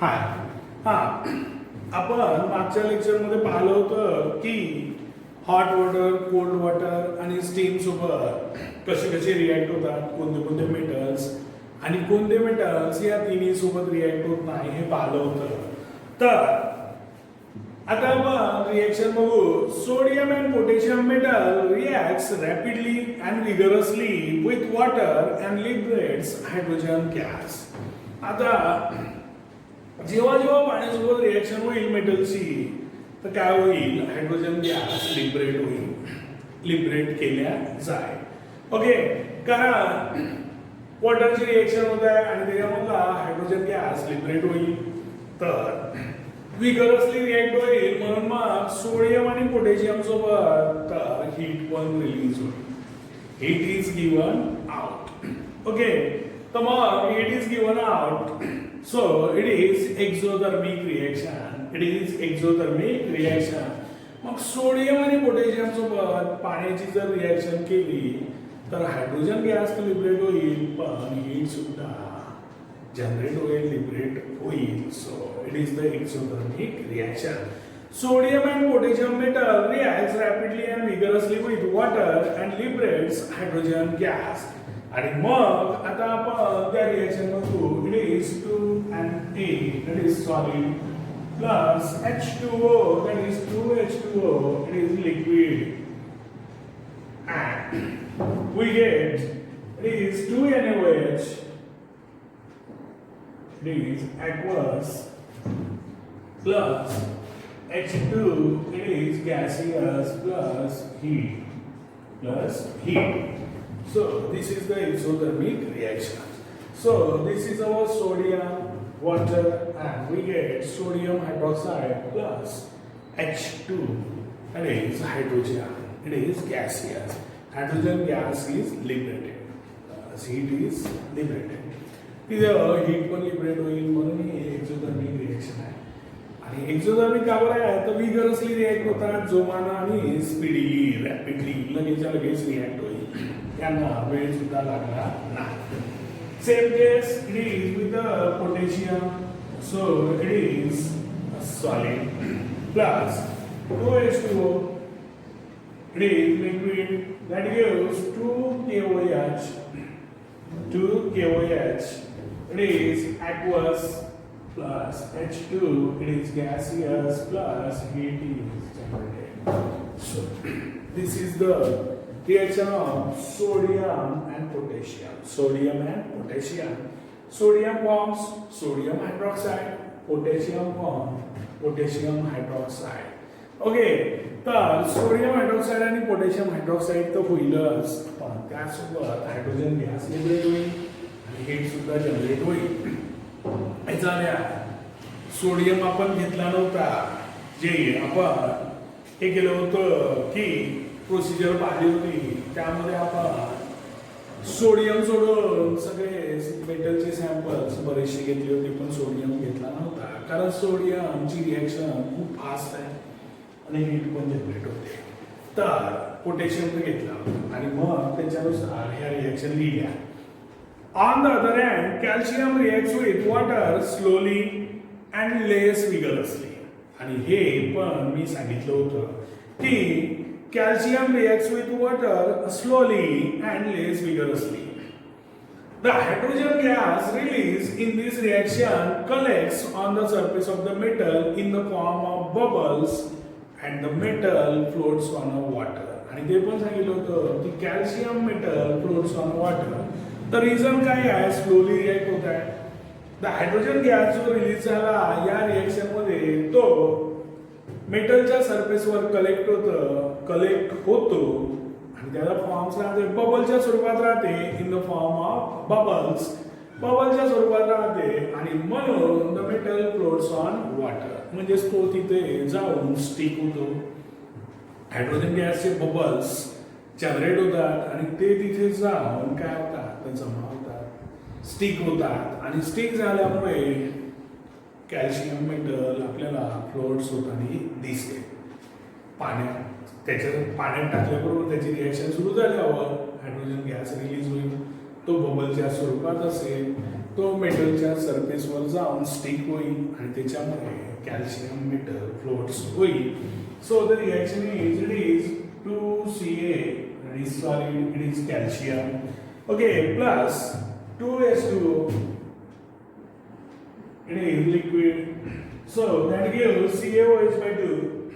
हाय. आपण मागच्या लेक्चरमध्ये पाहिलं होतं की हॉट वॉटर, कोल्ड वॉटर आणि स्टीम सोबत कसे कसे रिॲक्ट होतात, कोणते कोणते मेटल्स आणि कोणते मेटल्स या तिन्ही सोबत रिॲक्ट होत नाही हे पाहिलं होतं. तर आता आपण रिएक्शन बघू. Sodium and potassium metal reacts rapidly and vigorously with water and liberates hydrogen gas. आता जेव्हा जेव्हा पाण्यासोबत रिएक्शन होईल मेटलची तर काय होईल, हायड्रोजन गॅस लिबरेट केल्या जाईल. ओके, कारण वॉटरची रिएक्शन होत आहे आणि त्याच्यामधला हायड्रोजन गॅस लिबरेट होईल तर विगरसली रिएक्ट होईल, म्हणून मग सोडियम आणि पोटॅशियम सोबत हीट पण रिलीज होईल. Heat is given out. Okay, तर मग heat is given out, so it is exothermic reaction. It is exothermic reaction. मग सोडियम आणि पोटॅशियम सोबत पाण्याची जर रिएक्शन केली तर हायड्रोजन गॅस लिबरेट होईल, पण हीट सुद्धा जनरेट होईल, लिबरेट होईल. So it is the exothermic reaction. Sodium and potassium metal reacts rapidly and vigorously with water and liberates hydrogen gas. आणि मग आता आपण त्या रिएक्शन बघू. It is 2Na, that is solid, plus H2O, that is 2H2O, it is liquid, and we get it is 2NaOH, it is aqueous, plus H2, it is gaseous, plus heat. So this is the exothermic reaction. So this is our sodium, water, and we get sodium hydroxide plus H2, that is hydrogen. It is gaseous. Hydrogen gas is liberated. Heat is liberated. तिथं heat पण liberate होईल, म्हणून ही exothermic reaction आहे. आणि exothermic का बरं आहे तर विगरसली रिॲक्ट होतात, जोमानं आणि स्पीडीली, रॅपिडली, लगेचच्या लगेच रिॲक्ट होईल. यांना वेळ सुद्धा लागणार नाही. Same case it is with potassium. So it is solid plus 2H2O, it is liquid, that gives 2KOH. 2KOH, it is aqueous, plus H2, it is gaseous, plus heat is generated. So this is the reaction of sodium and potassium. Sodium and potassium. Sodium forms sodium hydroxide, potassium forms potassium hydroxide. Okay, तर sodium hydroxide आणि potassium hydroxide तर होईलच, पण त्यासोबत hydrogen gas liberate होईल आणि heat सुद्धा generate होईल. झाल्या सोडियम आपण घेतला नव्हता, जे आपण हे केलं होतं की प्रोसिजर पाहिली होती, त्यामध्ये आपण सोडियम सोडून सगळे मेटलचे सॅम्पल्स बरेचसे घेतले होते, पण सोडियम घेतला नव्हता कारण सोडियमची रिएक्शन खूप फास्ट आहे आणि हीट पण जनरेट होते. तर पोटॅशियम तर घेतला आणि मग त्याच्यानुसार ह्या रिएक्शन लिहिल्या. On the other hand calcium reacts with water slowly and less vigorously. आणि हे पण मी सांगितलं होतं की calcium reacts with water slowly and less vigorously. The hydrogen gas released in this reaction collects on the surface of the metal in the form of bubbles and the metal floats on the water. आणि ते पण सांगितलं होतं की calcium metal floats on water. तर reason काय आहे, slowly react होत आहे. द हायड्रोजन गॅस जो रिलीज झाला या रिएक्शन मध्ये तो मेटलच्या सरफेसवर कलेक्ट होतो आणि त्याला फॉर्म्स राहते, बबलच्या स्वरूपात राहते, in the form of bubbles, बबलच्या स्वरूपात राहते आणि म्हणून the metal floats on water, म्हणजे तो तिथे जाऊन स्टिक होतो. हायड्रोजन गॅसचे बबल्स जनरेट होतात आणि ते तिथे जाऊन काय होतात, तर जमा होतात, स्टिक होतात आणि स्टिक झाल्यामुळे कॅल्शियम मेटल आपल्याला फ्लोट्स होताना दिसते पाण्यात. पाण्यात टाकल्याबरोबर त्याची रिएक्शन सुरू झाल्यावर हायड्रोजन गॅस रिलीज होईल, तो बबलच्या स्वरूपात असेल तो मेटलच्या सरफेसवर जाऊन स्टिक होईल आणि त्याच्यामुळे कॅल्शियम मेटल फ्लोट्स होईल. So the reaction is 2Ca and is solid, it is calcium, okay, plus 2S2, it is liquid, so that gives CaOH by 2,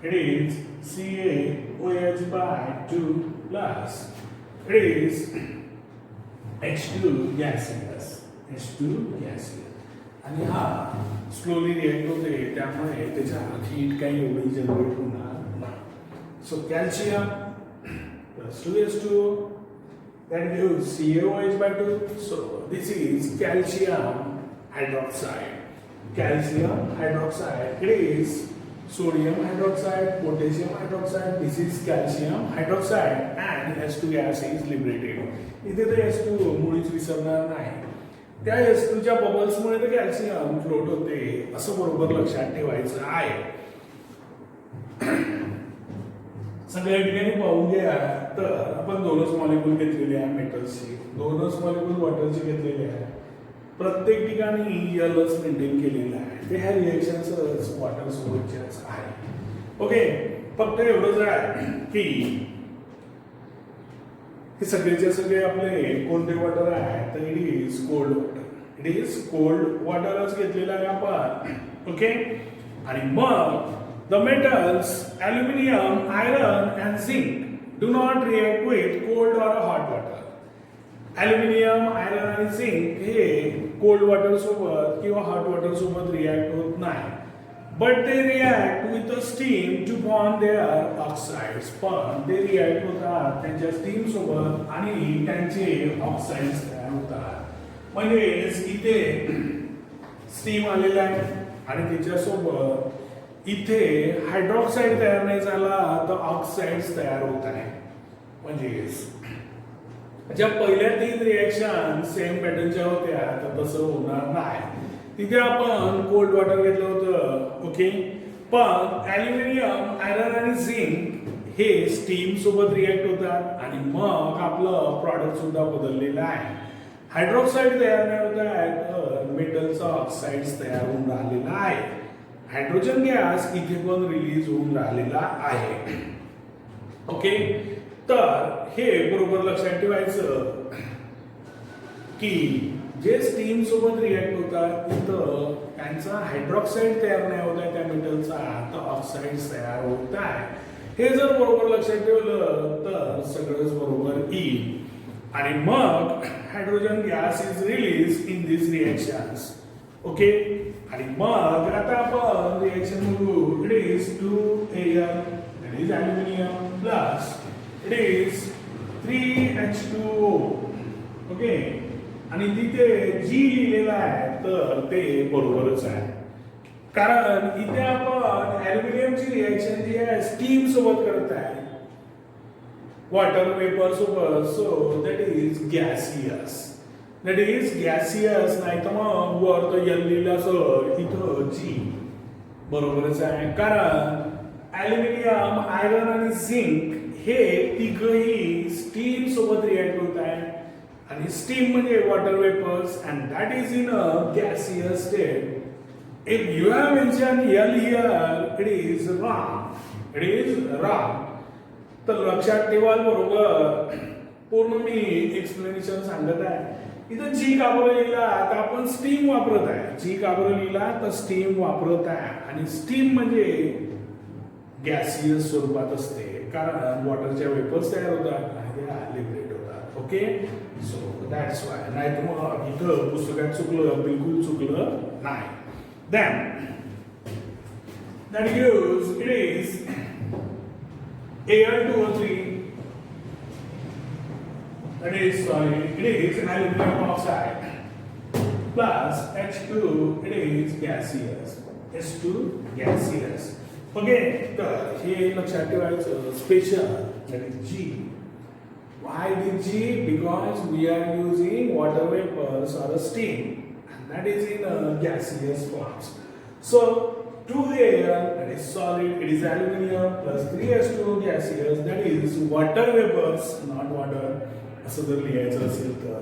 it is CaOH by 2 plus it is H2 gaseous, H2 gaseous, आणि हा slowly react होते त्यामुळे त्याच्यात heat काही एवढी generate होणार नाही. So calcium plus 2S2 that gives CaOH by 2. So this is calcium hydroxide. Calcium hydroxide, it is sodium hydroxide, potassium hydroxide. This is calcium hydroxide and H2 gas is liberated. इथे तर H2 मुळीच विसरणार नाही. त्या H2 च्या bubbles मुळे तर calcium float होते असं बरोबर लक्षात ठेवायचं आहे. सगळ्या ठिकाणी पाहून घ्या तर आपण दोनच मॉलिक्यूल घेतलेले आहे मेटल्सची, दोनच मॉलिक्यूल वॉटरचे घेतलेले आहे. प्रत्येक ठिकाणी एलच मेंटेन केलेलं आहे. ते ह्या रिएक्शन्स वॉटर सोबतच्याच आहे. ओके, फक्त एवढंच आहे की हे सगळेचे सगळे आपले कोणते वॉटर आहे तर it is cold water. It is cold वॉटरच घेतलेला आहे आपण. ओके, आणि मग the metals aluminum, iron and zinc do not react with cold or hot water. Aluminum, iron आणि zinc हे कोल्ड वॉटर सोबत किंवा हॉट वॉटर सोबत रिएक्ट होत नाही. But they react with the steam to form their oxides. पण ते react होतात त्यांच्या स्टीम सोबत आणि त्यांचे ऑक्साइड्स तयार होतात. म्हणजे इथे स्टीम आलेला आहे आणि त्याच्यासोबत इथे हायड्रॉक्साईड तयार नाही झाला तर ऑक्साइड्स तयार होत आहे. म्हणजे ज्या पहिल्या 3 रिएक्शन सेम पॅटर्नच्या होत्या तर तसं होणार नाही. तिथे आपण कोल्ड वॉटर घेतलं होतं. ओके, पण ॲल्युमिनियम, आयरन आणि झिंक हे स्टीम सोबत रिएक्ट होतात आणि मग आपलं प्रॉडक्ट सुद्धा बदललेलं आहे. हायड्रॉक्साईड तयार नाही होत आहे तर मेटलचा ऑक्साइड्स तयार होऊन राहिलेला आहे. हायड्रोजन गॅस इथे पण रिलीज होऊन राहिलेला आहे. ओके, तर हे बरोबर लक्षात ठेवायचं की जे स्टीम सोबत रिएक्ट होतात तिथं त्यांचा हायड्रॉक्साईड तयार नाही होत आहे त्या मेटलचा तर ऑक्साइड्स तयार होत आहे. हे जर बरोबर लक्षात ठेवलं तर सगळंच बरोबर येईल. आणि मग hydrogen gas is release in this reactions. Okay, आणि मग आता आपण रिएक्शन बघू. It is 2Al, that is aluminum, plus it is 3H2O. Okay, आणि तिथे जी लिहिलेलं आहे तर ते बरोबरच आहे कारण इथे आपण ॲल्युमिनियमची रिएक्शन जी आहे स्टीम सोबत करत आहे वॉटर वेपर सोबत. So that is gaseous. That is gaseous. नाही तर मग वर तर एल लिहिलं असं इथं जी बरोबरच आहे कारण ॲल्युमिनियम, आयरन आणि झिंक हे तिघही स्टीम सोबत रिएक्ट होत आहे आणि स्टीम म्हणजे water vapours and that is in a gaseous state. If you have mention L here it is wrong. It is wrong. तर लक्षात ठेवा बरोबर. पूर्ण मी एक्सप्लेनेशन सांगत आहे. इथं जी का बरं लिहिला तर आपण स्टीम वापरत आहे. जी का बरं लिहिला तर स्टीम वापरत आहे आणि स्टीम म्हणजे गॅसियस स्वरूपात असते कारण वॉटरच्या वेपर्स तयार होतात आणि ते लिबरेट होतात. Okay, so that's why. नाही तर मग इथं पुस्तकात चुकलं, बिलकुल चुकलं नाही. Then that gives it is Al2O3. That is solid. It is aluminum oxide plus H2. It is gaseous. H2 gaseous. Okay. तर हे लक्षात ठेवायचं special. That is G. Why did G? Because we are using water vapors or a steam, and that is in gaseous forms. So 2Al, that is solid, it is aluminum plus 3H2 gaseous, that is water vapors, not water. असं जर लिहायचं असेल तर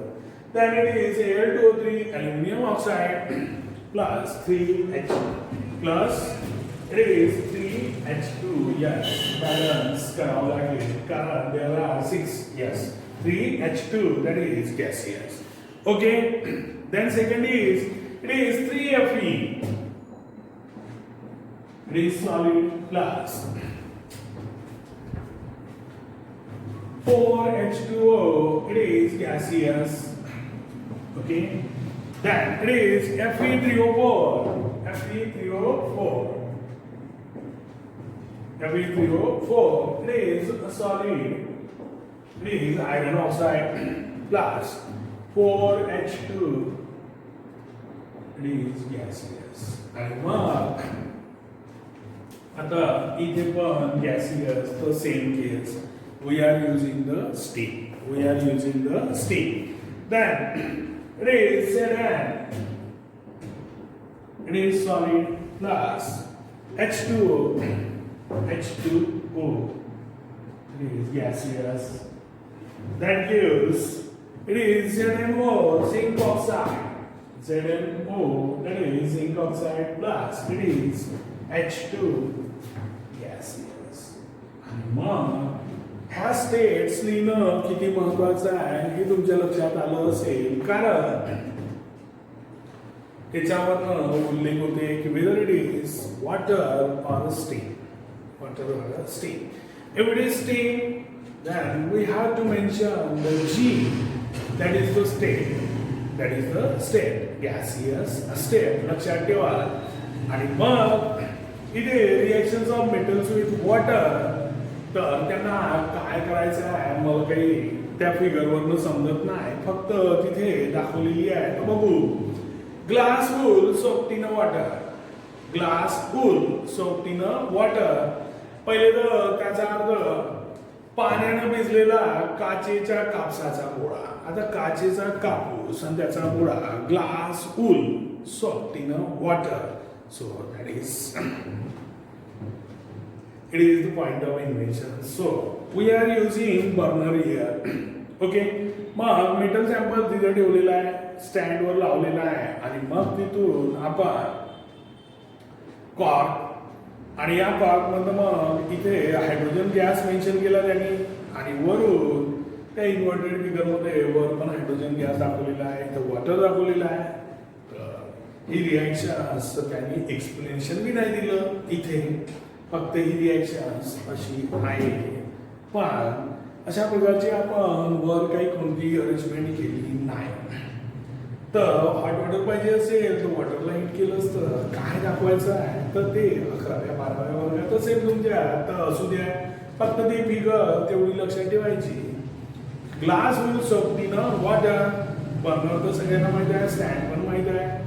then it is Al2O3 aluminum oxide plus 3H plus it is 3H2. Yes, balance करावं लागेल कारण there are 6. Yes, 3H2, that is gaseous. Okay, then second is it is 3Fe. It is solid plus 4H2O, it is gaseous. Okay, then it is Fe3O4. Fe3O4. Fe3O4, it is a solid. It is iron oxide plus 4H2. It is gaseous. आणि मग आता इथे पण gaseous, the same case. We are using the steam. Then it is Zn. It is solid plus H2O. H2O. It is gaseous. That gives it is ZnO, zinc oxide. ZnO, that is zinc oxide plus it is H2 gaseous. आणि मग ह्या states लिहिणं किती महत्वाचं आहे हे तुमच्या लक्षात आलं असेल कारण त्याच्यावरनं उल्लेख होते की whether it is water or a steam. If it is steam, then we have to mention the G, that is the state, gaseous state. लक्षात ठेवा. आणि मग इथे reactions of metals with water, तर त्यांना काय करायचं आहे मला काही त्या फिगरवरनं समजत नाही, फक्त तिथे दाखवलेली आहे. तर बघू, glass wool soaked in water. पहिले तर त्याचा अर्थ पाण्यानं भिजलेला काचेच्या कापसाचा गोळा. आता काचेचा कापूस आणि त्याचा गोळा, glass wool soaked in water. So that is it is the point of invention. So we are using burner here. Okay, मग मेटल सॅम्पल तिथे ठेवलेला आहे, स्टँडवर लावलेला आहे आणि मग तिथून आपण कॉर्क, आणि या कॉर्क मधून मग इथे हायड्रोजन गॅस मेन्शन केला त्यांनी आणि वरून त्या इन्व्हर्टेड फिगर मध्ये वर पण हायड्रोजन गॅस दाखवलेला आहे, इथं वॉटर दाखवलेला आहे. तर ही रिॲक्शन त्यांनी एक्सप्लेनेशन बी नाही दिलं इथे, फक्त ही रिॲक्शन अशी आहे. पण अशा प्रकारची आपण वर काही कोणती अरेंजमेंट केली नाही. तर हॉट वॉटर पाहिजे असेल तर वॉटरला हिट केलं असतं. काय दाखवायचं आहे तर ते 11व्या 12व्या वर्गात असेल तुमच्या, तर असू द्या, फक्त ती फिगर तेवढी लक्षात ठेवायची. Glass wool soaked in water. Burner तर सगळ्यांना माहिती आहे, स्टँड पण माहिती आहे,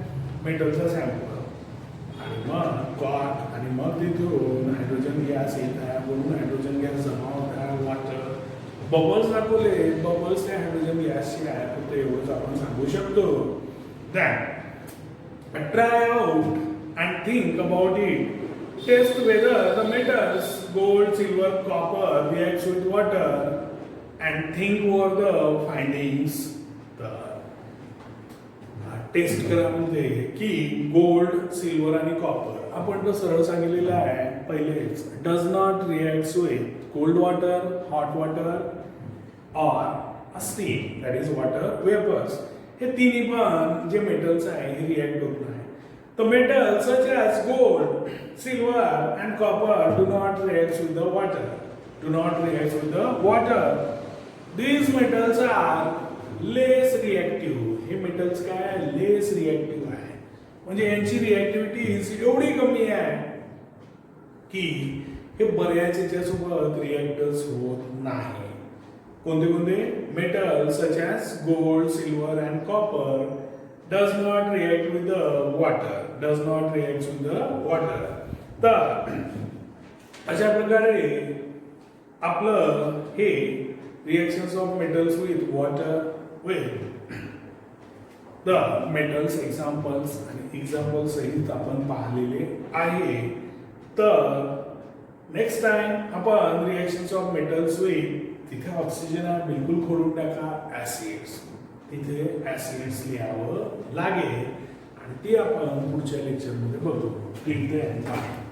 मेटलचा सॅम्पल आणि मग कॉर्क आणि मग तिथून हायड्रोजन गॅस येत आहे, वरून हायड्रोजन गॅस जमा होत आहे, वॉटर. बबल्स दाखवले, बबल्स त्या हायड्रोजन गॅसची आहे, फक्त एवढंच आपण सांगू शकतो. Then try out and think about it. Test whether the metals gold, silver, copper reacts with water and think over the findings. Test करा म्हणजे की गोल्ड, सिल्वर आणि कॉपर आपण तर सरळ सांगितलेलं आहे पहिलेच, does not react with cold water, hot water or a steam, that is water vapours. हे तिन्ही पण जे मेटल्स आहे हे रिॲक्ट होत नाही. The metals such as gold, silver and copper do not react with the water. These metals are less reactive. हे metals काय लेस रिॲक्टिव्ह आहे, म्हणजे यांची रिॲक्टिव्हिटी एवढी कमी आहे की हे बऱ्याच याच्यासोबत रिॲक्टर्स होत नाही. कोणते कोणते metal such as gold, silver and copper does not react with the water. तर अशा प्रकारे आपलं हे reactions of metals with water with the metals examples आणि एक्झाम्पल सहित आपण पाहिलेले आहे. तर नेक्स्ट टाइम आपण रिॲक्शन्स ऑफ मेटल्स विथ, तिथे ऑक्सिजन आहे बिलकुल खोडून टाका, ऍसिड्स तिथे ऍसिड्स लिहावं लागेल आणि ती आपण पुढच्या लेक्चरमध्ये बघू. Till then bye.